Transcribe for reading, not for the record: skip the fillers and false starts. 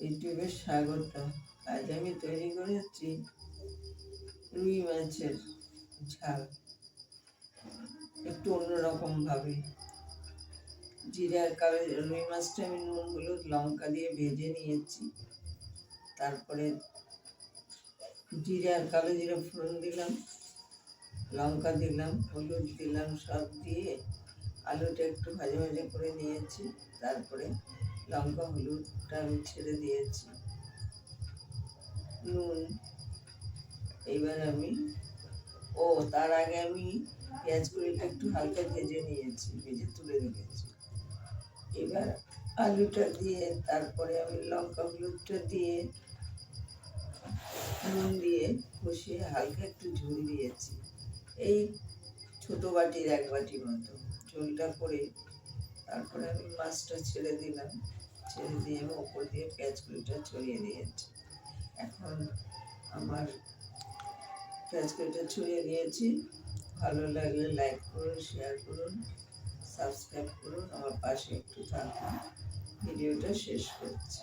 ইউটিউবে স্বাগত। আজ আমি তৈরি করেছি রুই মাছের ঝাল, একটু অন্যরকম ভাবে। জিরে আর কালো, রুই মাছটা আমি নুন হলুদ লঙ্কা দিয়ে ভেজে নিয়েছি। তারপরে জিরে আর কালো জিরে ফোড়ন দিলাম, লঙ্কা দিলাম, হলুদ দিলাম, সব দিয়ে আলুটা একটু ভাজা ভাজা করে নিয়েছি। তারপরে লঙ্কা হলুদটা আমি ছেড়ে দিয়েছি, নুন। এবার আমি তার আগে আমি পেঁয়াজ কুড়িটা একটু হালকা ভেজে নিয়েছি, ভেজে তুলে রেখেছি। এবার আলুটা দিয়ে তারপরে আমি লঙ্কা হলুদটা দিয়ে নুন দিয়ে কষিয়ে হালকা একটু ঝোল দিয়েছি, এই ছোট বাটির 1 বাটি মতো ঝোলটা করে তারপরে আমি মাছটা ছেড়ে দিলাম। ছেড়ে দিয়ে আমি ওপর দিয়ে পেঁয়াজ কুড়িটা ছড়িয়ে দিয়েছি। এখন আমার পেঁয়াজ কুড়িটা ছড়িয়ে দিয়েছি। ভালো লাগলে লাইক করুন, শেয়ার করুন, সাবস্ক্রাইব করুন, আমার পাশে একটু থাকুন। ভিডিওটা শেষ করছি।